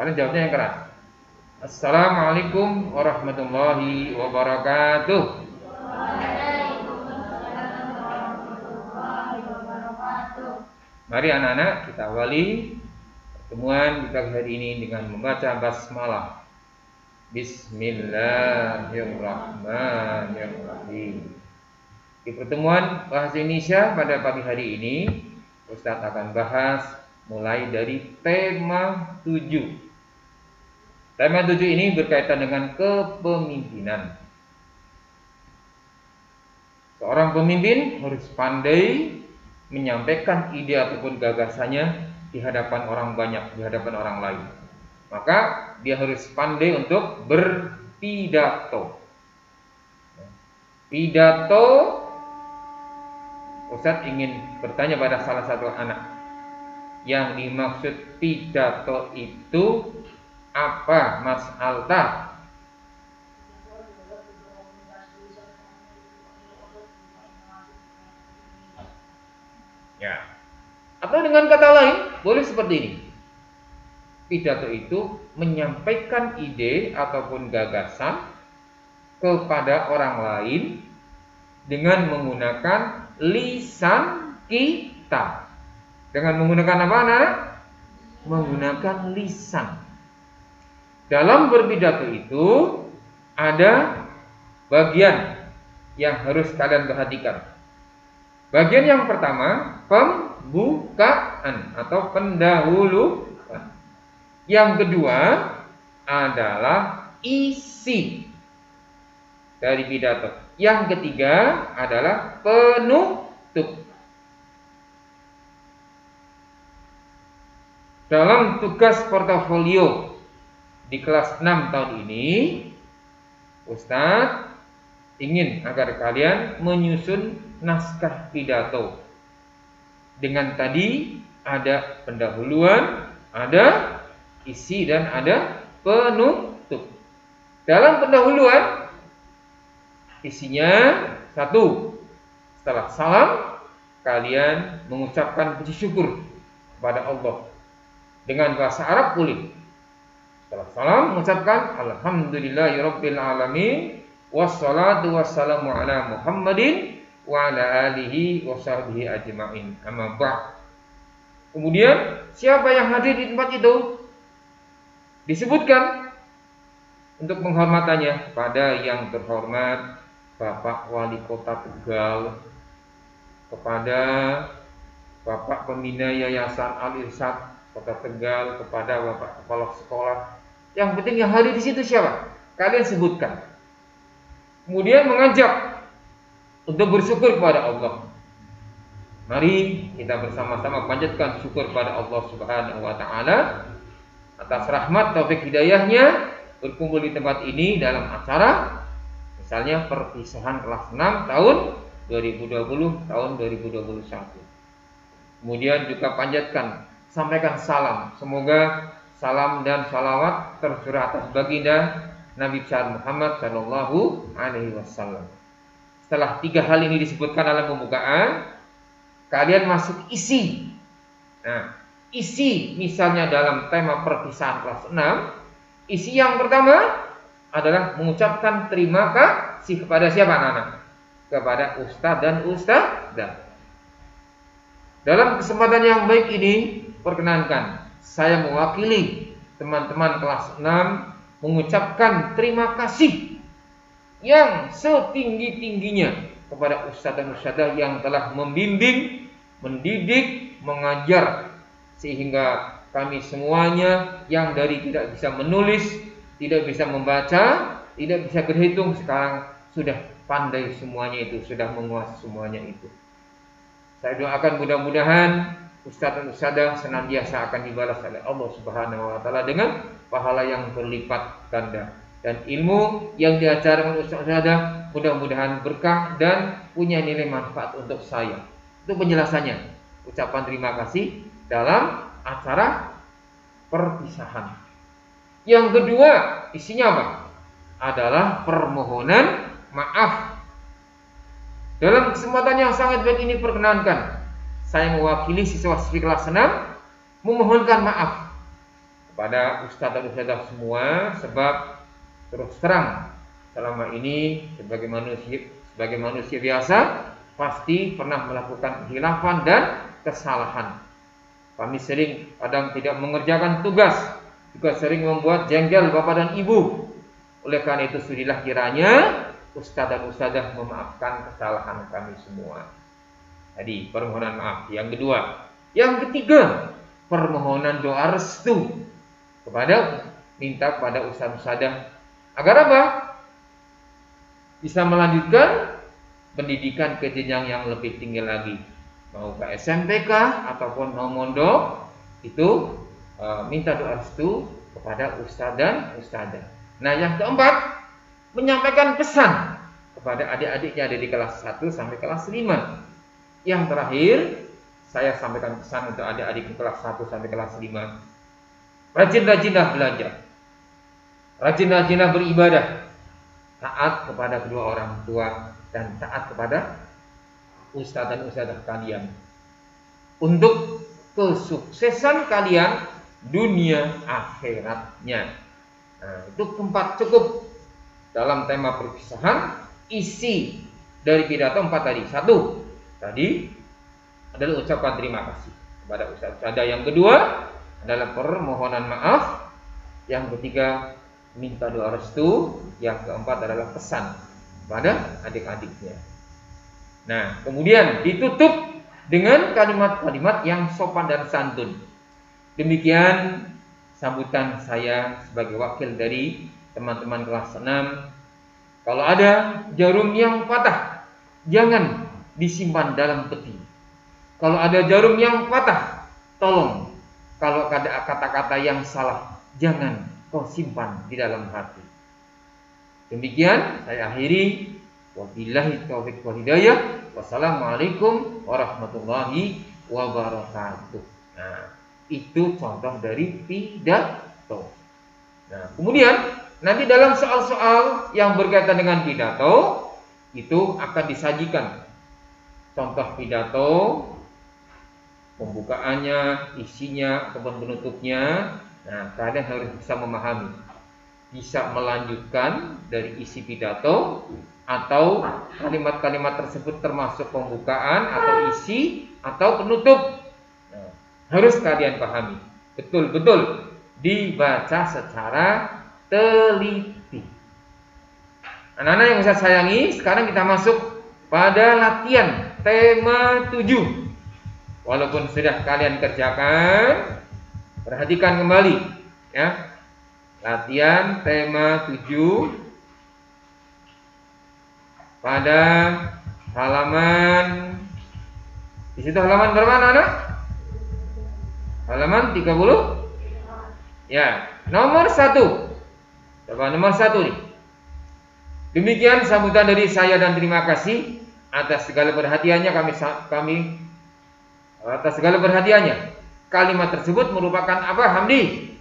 Kalian jawabnya yang keras. Assalamualaikum warahmatullahi wabarakatuh. Mari anak-anak kita awali pertemuan di pagi hari ini dengan membaca basmalah. Bismillahirrahmanirrahim. Di pertemuan bahasa Indonesia pada pagi hari ini, Ustadz akan bahas mulai dari tema 7. Tema 7 ini berkaitan dengan kepemimpinan. Seorang pemimpin harus pandai menyampaikan ide ataupun gagasannya di hadapan orang banyak, di hadapan orang lain. Maka dia harus pandai untuk berpidato. Pidato, Ustadz ingin bertanya pada salah satu anak, yang dimaksud pidato itu apa, Mas Alta? Ya. Atau dengan kata lain, boleh seperti ini. Pidato itu menyampaikan ide ataupun gagasan kepada orang lain dengan menggunakan lisan kita. Dengan menggunakan apa, anak? Menggunakan lisan. Dalam berpidato itu ada bagian yang harus kalian perhatikan. Bagian yang pertama, pembukaan atau pendahuluan. Yang kedua adalah isi dari pidato. Yang ketiga adalah penutup. Dalam tugas portofolio di kelas 6 tahun ini, Ustadz ingin agar kalian menyusun naskah pidato. Dengan tadi ada pendahuluan, ada isi dan ada penutup. Dalam pendahuluan, isinya satu, setelah salam kalian mengucapkan puji syukur kepada Allah dengan bahasa Arab boleh. Setelah salam mengucapkan alhamdulillahirabbil alamin wassalatu wassalamu ala Muhammadin wa ala alihi washabbihi ajmain. Amma ba'd. Kemudian siapa yang hadir di tempat itu disebutkan untuk penghormatannya kepada yang terhormat Bapak Wali Kota Tegal, kepada Bapak Pembina Yayasan Al-Irsyad Kota Tegal, kepada Bapak Kepala Sekolah. Yang penting yang hadir di situ siapa? Kalian sebutkan. Kemudian mengajak untuk bersyukur kepada Allah. Mari kita bersama-sama panjatkan syukur kepada Allah Subhanahu wa taala atas rahmat taufik hidayahnya berkumpul di tempat ini dalam acara misalnya perpisahan kelas 6 tahun 2020 tahun 2021. Kemudian juga panjatkan, sampaikan salam. Semoga salam dan salawat tercurah atas baginda Nabi besar Muhammad sallallahu alaihi wasallam. Setelah 3 hal ini disebutkan dalam pembukaan, kalian masuk isi. Nah, isi misalnya dalam tema perpisahan kelas 6, isi yang pertama adalah mengucapkan terima kasih kepada siapa anak-anak? Kepada ustadz dan ustadzah. Dalam kesempatan yang baik ini, perkenankan saya mewakili teman-teman kelas 6 mengucapkan terima kasih yang setinggi-tingginya kepada ustadz dan ustadzah yang telah membimbing, mendidik, mengajar, sehingga kami semuanya yang dari tidak bisa menulis, tidak bisa membaca, tidak bisa berhitung, sekarang sudah pandai semuanya itu, sudah menguasai semuanya itu. Saya doakan mudah-mudahan ustadz dan ustadzah senantiasa akan dibalas oleh Allah Subhanahu wa taala dengan pahala yang berlipat ganda, dan ilmu yang diajarkan oleh ustadz dan ustadzah mudah-mudahan berkah dan punya nilai manfaat untuk saya. Itu penjelasannya, ucapan terima kasih dalam acara perpisahan. Yang kedua, isinya apa? Adalah permohonan maaf. Dalam kesempatan yang sangat baik ini perkenankan saya mewakili siswa kelas 6 memohonkan maaf kepada ustadz dan ustadzah semua, sebab terus terang selama ini sebagai manusia biasa pasti pernah melakukan khilafan dan kesalahan. Kami sering kadang tidak mengerjakan tugas, juga sering membuat jengkel bapak dan ibu. Oleh karena itu sudilah kiranya ustadz dan ustadzah memaafkan kesalahan kami semua. Tadi permohonan maaf. Yang kedua, yang ketiga, permohonan doa restu minta kepada ustadz-ustadzah agar apa? Bisa melanjutkan pendidikan ke jenjang yang lebih tinggi lagi, mau ke SMPK ataupun mau mondok, itu minta doa restu kepada ustadz dan ustadzah. Nah, yang keempat, menyampaikan pesan kepada adik-adiknya dari kelas 1 sampai kelas 5. Yang terakhir, saya sampaikan pesan untuk adik-adik kelas 1 sampai kelas 5. Rajin-rajinlah belajar, rajin-rajinlah beribadah, taat kepada kedua orang tua, dan taat kepada ustadz dan ustadzah kalian. Untuk kesuksesan kalian dunia akhiratnya. Nah, itu 4 cukup dalam tema perpisahan. Isi dari pidato 4 tadi. 1 tadi adalah ucapan terima kasih kepada ustadz. Yang kedua adalah permohonan maaf. Yang ketiga minta doa restu. Yang keempat adalah pesan pada adik-adiknya. Nah, kemudian ditutup dengan kalimat-kalimat yang sopan dan santun. Demikian sambutan saya sebagai wakil dari teman-teman kelas 6. Kalau ada jarum yang patah, jangan disimpan dalam peti. Kalau ada jarum yang patah, tolong. Kalau ada kata-kata yang salah, jangan kau simpan di dalam hati. Demikian saya akhiri. Wabillahi taufiq wal hidayah. Wassalamualaikum warahmatullahi wabarakatuh. Nah, itu contoh dari pidato. Nah, kemudian nanti dalam soal-soal yang berkaitan dengan pidato itu akan disajikan contoh pidato, pembukaannya, isinya ataupun penutupnya. Nah, kalian harus bisa memahami, bisa melanjutkan dari isi pidato, atau kalimat-kalimat tersebut termasuk pembukaan atau isi atau penutup. Nah, harus kalian pahami betul-betul, dibaca secara teliti. Anak-anak yang saya sayangi, sekarang kita masuk pada latihan tema 7. Walaupun sudah kalian kerjakan, perhatikan kembali ya. Latihan tema 7 pada halaman, di situ halaman berapa anak-anak? Halaman 30? Ya, nomor 1. Coba nomor 1 nih. Demikian sambutan dari saya dan terima kasih atas segala perhatiannya kami atas segala perhatiannya. Kalimat tersebut merupakan apa, Hamdi?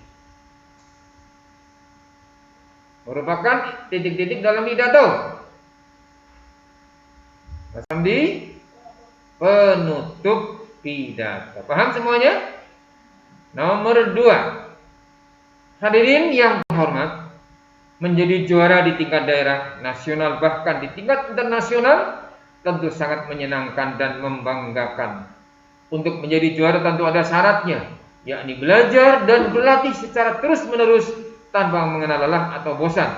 Merupakan titik-titik dalam pidato. Mas Hamdi, penutup pidato. Paham semuanya? Nomor 2. Hadirin yang terhormat, menjadi juara di tingkat daerah, nasional, bahkan di tingkat internasional tentu sangat menyenangkan dan membanggakan. Untuk menjadi juara tentu ada syaratnya, yakni belajar dan berlatih secara terus-menerus tanpa mengenal lelah atau bosan.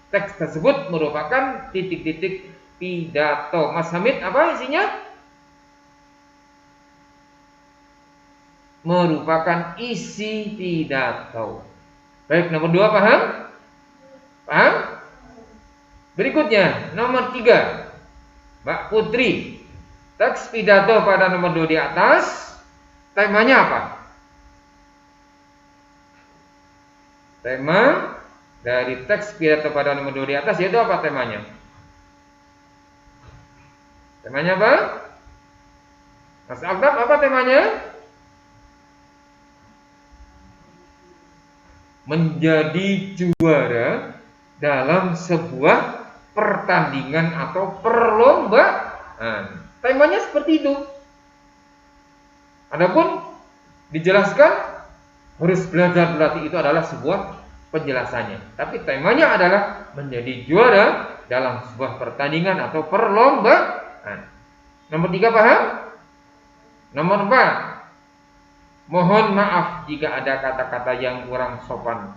Teks tersebut merupakan titik-titik pidato. Mas Hamid, apa isinya? Merupakan isi pidato. Baik, nomor 2 paham? Paham? Berikutnya, nomor 3. Mbak Putri, teks pidato pada nomor 2 di atas, temanya apa? Tema dari teks pidato pada nomor 2 di atas yaitu apa temanya? Temanya apa? Mas Aktab, apa temanya? Menjadi juara dalam sebuah pertandingan atau perlombaan. Temanya seperti itu. Adapun dijelaskan harus belajar berarti itu adalah sebuah penjelasannya. Tapi temanya adalah menjadi juara dalam sebuah pertandingan atau perlombaan. Nomor 3 paham? Nomor 4, mohon maaf jika ada kata-kata yang kurang sopan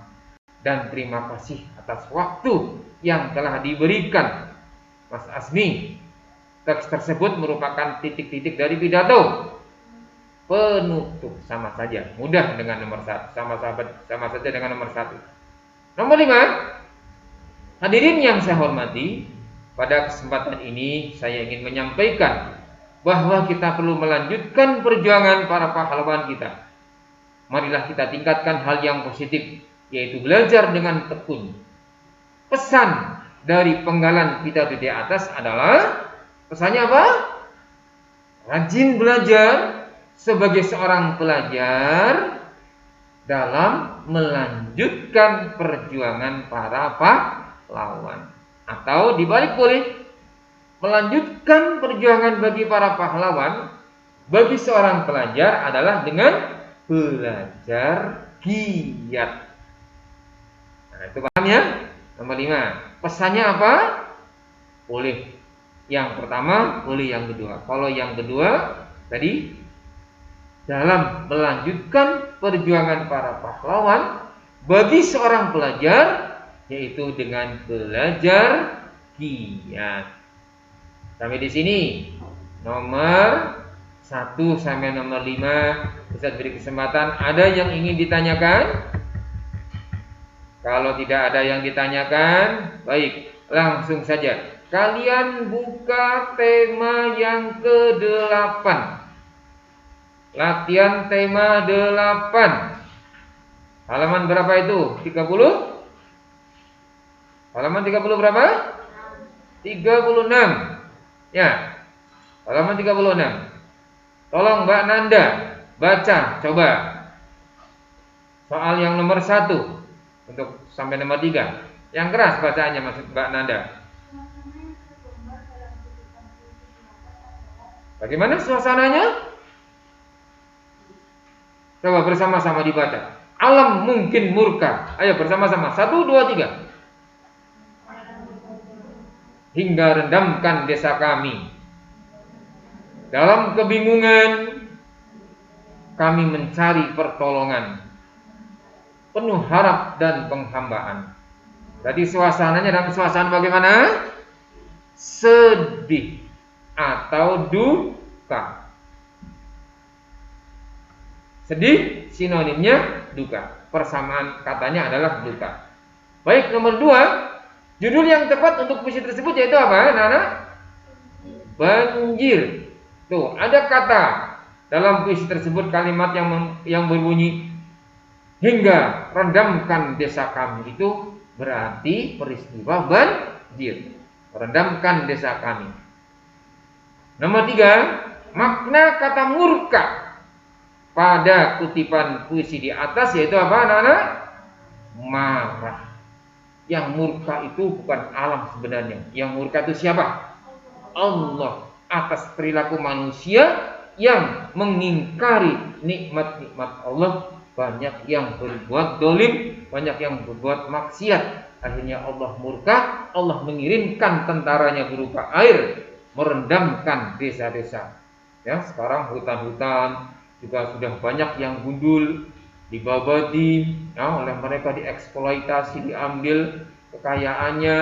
dan terima kasih atas waktu yang telah diberikan Mas Asmi. Teks tersebut merupakan titik-titik dari pidato penutup, sama saja, mudah dengan nomor 1, sama saja dengan nomor 1. Nomor 5, hadirin yang saya hormati, pada kesempatan ini saya ingin menyampaikan bahwa kita perlu melanjutkan perjuangan para pahlawan kita. Marilah kita tingkatkan hal yang positif, yaitu belajar dengan tekun. Pesan dari penggalan pidato di atas adalah, pesannya apa? Rajin belajar sebagai seorang pelajar dalam melanjutkan perjuangan para pahlawan. Atau dibalik boleh, melanjutkan perjuangan bagi para pahlawan bagi seorang pelajar adalah dengan belajar giat. Nah, itu paham ya? Nomor 5, pesannya apa? Boleh yang pertama, boleh yang kedua. Kalau yang kedua tadi, dalam melanjutkan perjuangan para pahlawan bagi seorang pelajar, yaitu dengan belajar giat. Sampai di sini nomor 1 sampai nomor 5. Ustaz beri kesempatan, ada yang ingin ditanyakan? Kalau tidak ada yang ditanyakan, baik, langsung saja. Kalian buka tema yang ke-8. Latihan tema 8. Halaman berapa itu? 30? Halaman 30 berapa? 36. Ya, halaman 36. Tolong Mbak Nanda baca, coba soal yang nomor 1 untuk sampai nomor 3. Yang keras bacaannya Mbak Nanda. Bagaimana suasananya? Coba bersama-sama dibaca. Alam mungkin murka. Ayo bersama-sama. 1, 2, 3. Hingga rendamkan desa kami. Dalam kebingungan kami mencari pertolongan, penuh harap dan penghambaan. Jadi suasananya dalam suasana bagaimana? Sedih atau duka. Sedih sinonimnya duka. Persamaan katanya adalah duka. Baik, nomor 2. Judul yang tepat untuk puisi tersebut yaitu apa, anak-anak? Banjir. Tuh, ada kata dalam puisi tersebut, kalimat yang berbunyi hingga rendamkan desa kami. Itu berarti peristiwa banjir. Rendamkan desa kami. Nomor 3, makna kata murka pada kutipan puisi di atas yaitu apa, anak-anak? Marah. Yang murka itu bukan alam sebenarnya. Yang murka itu siapa? Allah atas perilaku manusia yang mengingkari nikmat-nikmat Allah. Banyak yang berbuat dolim, banyak yang berbuat maksiat. Akhirnya Allah murka. Allah mengirimkan tentaranya berupa air, merendamkan desa-desa. Ya, sekarang hutan-hutan juga sudah banyak yang gundul, dibabadi, ya, oleh mereka dieksploitasi, diambil kekayaannya.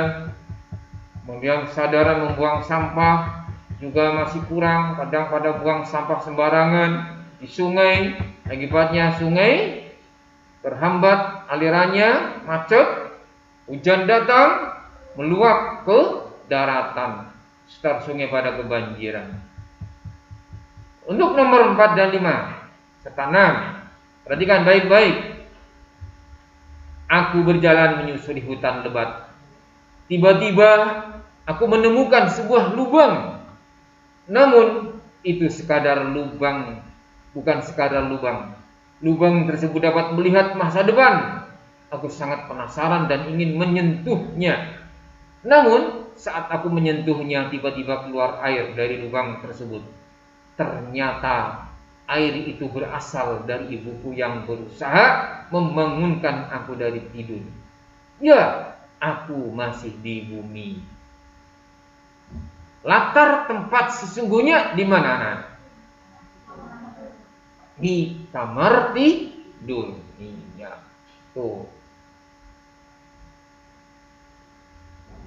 Kemudian kesadaran membuang sampah juga masih kurang. Kadang pada buang sampah sembarangan di sungai. Akibatnya sungai terhambat alirannya, macet. Hujan datang, meluap ke daratan. Sekitar sungai pada kebanjiran. Untuk nomor 4 dan 5 serta 6, perhatikan baik-baik. Aku berjalan menyusuri hutan lebat. Tiba-tiba aku menemukan sebuah lubang. Namun itu sekadar lubang, bukan sekadar lubang. Lubang tersebut dapat melihat masa depan. Aku sangat penasaran dan ingin menyentuhnya. Namun saat aku menyentuhnya, tiba-tiba keluar air dari lubang tersebut. Ternyata air itu berasal dari ibuku yang berusaha membangunkan aku dari tidur. Ya, aku masih di bumi. Latar tempat sesungguhnya di mana, anak? Di kamar tidur. Iya, tuh.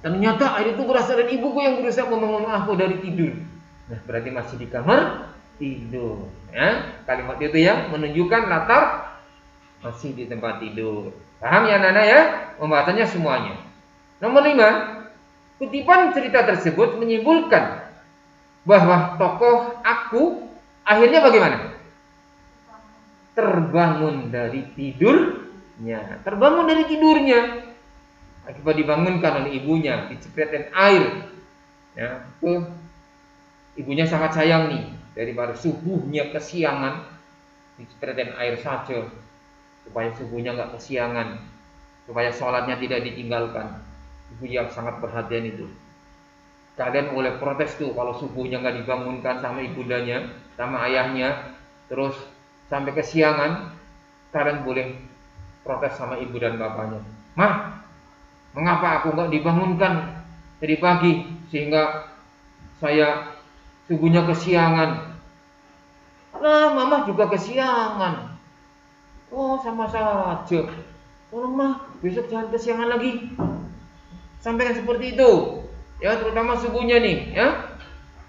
Ternyata air itu berasal dari ibuku yang berusaha membangun aku dari tidur. Nah, berarti masih di kamar tidur. Ya, kalimat itu yang menunjukkan latar masih di tempat tidur. Paham ya, Nana ya? Pembahasannya semuanya. Nomor 5, kutipan cerita tersebut menyimpulkan bahwa tokoh aku akhirnya bagaimana? Terbangun dari tidurnya. Terbangun dari tidurnya. Akibat dibangunkan oleh ibunya, dicipratin air. Ya, ibunya sangat sayang nih, daripada subuhnya kesiangan, dicipratin air saja supaya subuhnya nggak kesiangan, supaya sholatnya tidak ditinggalkan. Ibu yang sangat perhatian itu. Kalian boleh protes tuh kalau subuhnya nggak dibangunkan sama ibundanya, sama ayahnya, terus sampai kesiangan, kalian boleh protes sama ibu dan bapaknya. Mah, mengapa aku nggak dibangunkan dari pagi sehingga saya subuhnya kesiangan? Nah, mama juga kesiangan. Oh, sama saja. Oh, mah, besok jangan kesiangan lagi. Sampaikan seperti itu. Ya, terutama subuhnya nih, ya.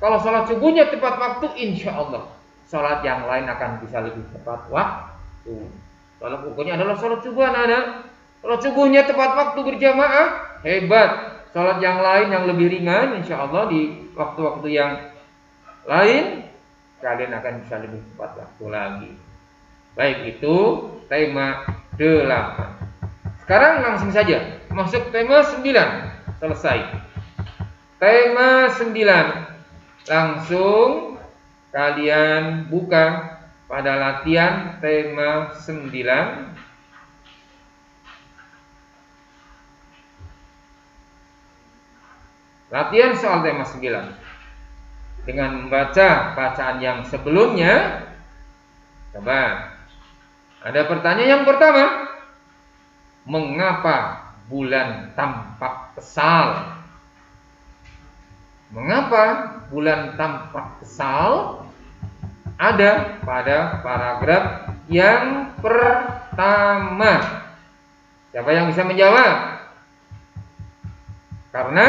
Kalau sholat subuhnya tepat waktu, insya Allah sholat yang lain akan bisa lebih tepat waktu. Sholat pokoknya adalah sholat subuh, anak-anak. Sholat subuhnya tepat waktu berjamaah, hebat. Sholat yang lain yang lebih ringan, insya Allah di waktu-waktu yang lain kalian akan bisa lebih tepat waktu lagi. Baik, itu tema 8. Sekarang langsung saja masuk tema 9. Selesai. Tema 9. Langsung kalian buka pada latihan tema 9. Latihan soal tema 9 dengan membaca bacaan yang sebelumnya. Coba. Ada pertanyaan yang pertama. Mengapa bulan tampak kesal? Mengapa bulan tampak kesal? Ada pada paragraf yang pertama. Siapa yang bisa menjawab? Karena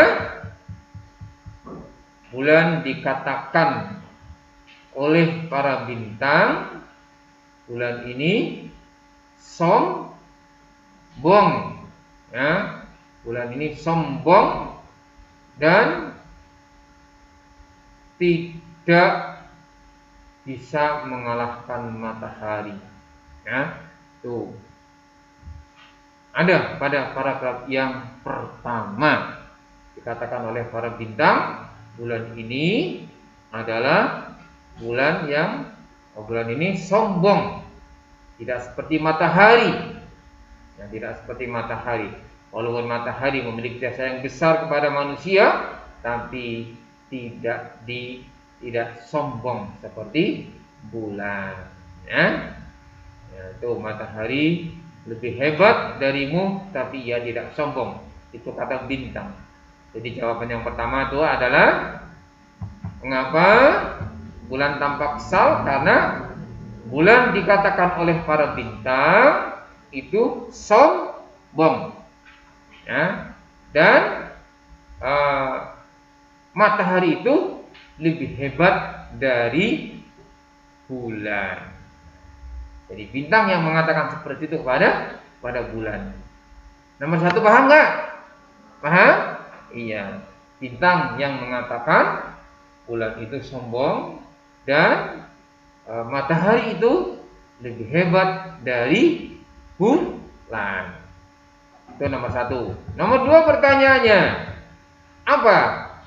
bulan dikatakan oleh para bintang, bulan ini sombong, ya, bulan ini sombong dan tidak bisa mengalahkan matahari. Ya, tuh ada pada paragraf yang pertama dikatakan oleh para bintang. Bulan ini adalah bulan ini sombong, tidak seperti matahari. Ya, tidak seperti matahari. Walaupun matahari memiliki jasa yang besar kepada manusia, tapi tidak sombong seperti bulan. Ya, itu matahari lebih hebat darimu, tapi ia tidak sombong. Itu kata bintang. Jadi jawaban yang pertama itu adalah mengapa bulan tampak kesal? Karena bulan dikatakan oleh para bintang itu sombong, ya, dan matahari itu lebih hebat dari bulan. Jadi bintang yang mengatakan seperti itu pada bulan. Nomor 1 paham nggak? Paham? Iya, bintang yang mengatakan bulan itu sombong dan matahari itu lebih hebat dari bulan. Itu nomor 1. Nomor 2 pertanyaannya, apa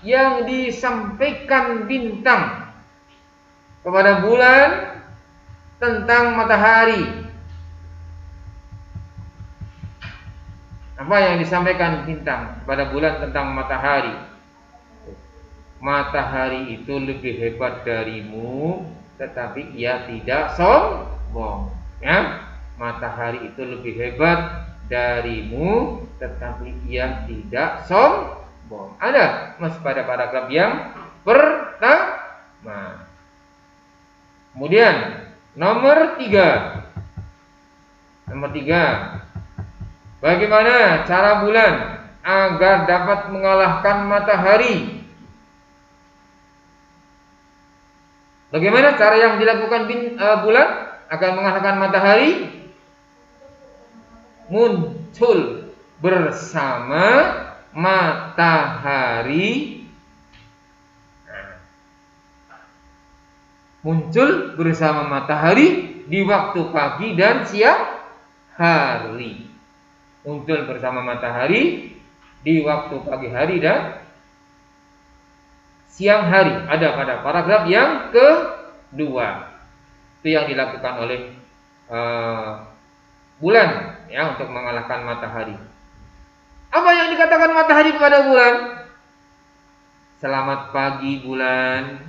yang disampaikan bintang kepada bulan tentang matahari? Apa yang disampaikan bintang kepada bulan tentang matahari? Matahari itu lebih hebat darimu, tetapi ia tidak sombong. Ya, matahari itu lebih hebat darimu, tetapi ia tidak sombong. Ada masih pada paragraf yang pertama. Kemudian nomor 3. Bagaimana cara bulan agar dapat mengalahkan matahari? Bagaimana cara yang dilakukan bulan agar mengalahkan matahari? Muncul bersama matahari. Muncul bersama matahari di waktu pagi dan siang hari. Muncul bersama matahari di waktu pagi hari dan siang hari. Ada pada paragraf yang kedua. Itu yang dilakukan oleh bulan ya untuk mengalahkan matahari. Apa yang dikatakan matahari kepada bulan? Selamat pagi bulan,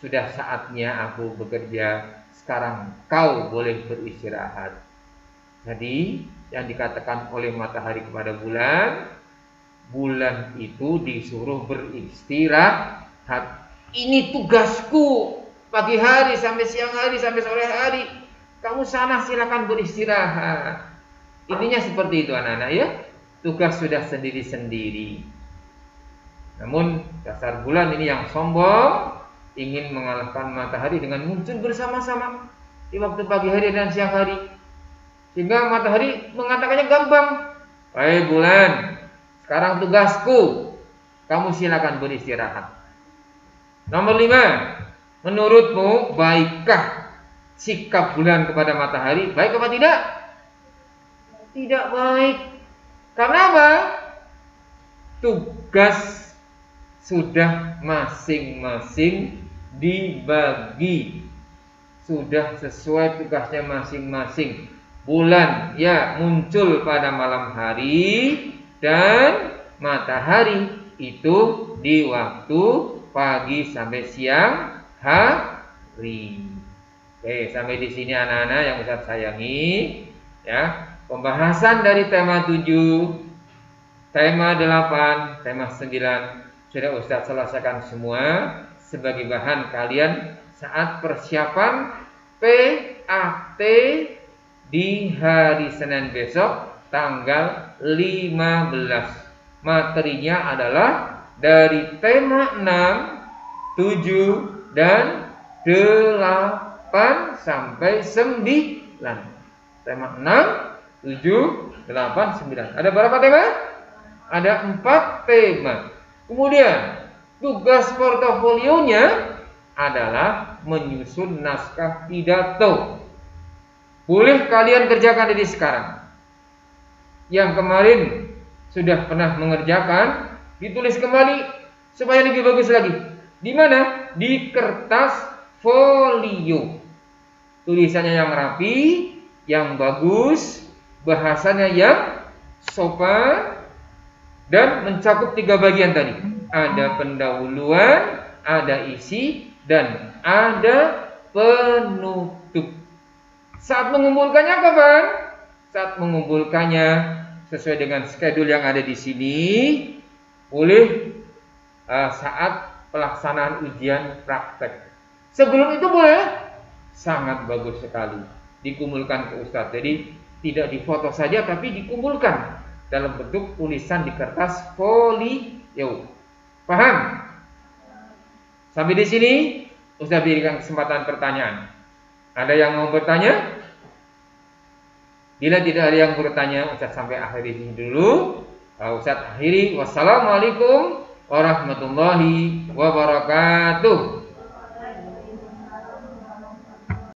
sudah saatnya aku bekerja. Sekarang kau boleh beristirahat. Jadi yang dikatakan oleh matahari kepada bulan, bulan itu disuruh beristirahat. Ini tugasku pagi hari sampai siang hari sampai sore hari. Kamu sana silakan beristirahat. Intinya seperti itu anak-anak ya. Tugas sudah sendiri-sendiri. Namun dasar bulan ini yang sombong, ingin mengalahkan matahari dengan muncul bersama-sama di waktu pagi hari dan siang hari. Sehingga matahari mengatakannya gampang. Hai bulan, sekarang tugasku, kamu silakan beristirahat. Nomor 5, menurutmu baikkah sikap bulan kepada matahari? Baik apa tidak? Tidak baik. Karena apa? Tugas sudah masing-masing dibagi. Sudah sesuai tugasnya masing-masing. Bulan ya muncul pada malam hari dan matahari itu di waktu pagi sampai siang hari. Oke, sampai di sini anak-anak yang Ustaz sayangi ya. Pembahasan dari tema 7, tema 8, tema 9 sudah Ustaz selesaikan semua sebagai bahan kalian saat persiapan PAT di hari Senin besok tanggal 15. Materinya adalah dari tema 6, 7 dan 8 sampai 9. Tema 6, 7, 8, 9. Ada berapa tema? Ada 4 tema. Kemudian tugas portofolionya adalah menyusun naskah pidato. Boleh kalian kerjakan dari sekarang. Yang kemarin sudah pernah mengerjakan, ditulis kembali supaya lebih bagus lagi. Di mana? Di kertas folio. Tulisannya yang rapi, yang bagus, bahasanya yang sopan dan mencakup 3 bagian tadi. Ada pendahuluan, ada isi, dan ada penutup. Saat mengumpulkannya kapan? Saat mengumpulkannya sesuai dengan schedule yang ada di sini, boleh saat pelaksanaan ujian praktek. Sebelum itu boleh? Sangat bagus sekali. Dikumpulkan ke Ustadz. Jadi tidak difoto saja tapi dikumpulkan dalam bentuk tulisan di kertas folio. Paham? Sampai di sini Ustadz berikan kesempatan pertanyaan. Ada yang mau bertanya? Bila tidak ada yang bertanya, Ustadz sampai akhiri sini dulu. Ustadz akhiri. Wassalamualaikum warahmatullahi wabarakatuh.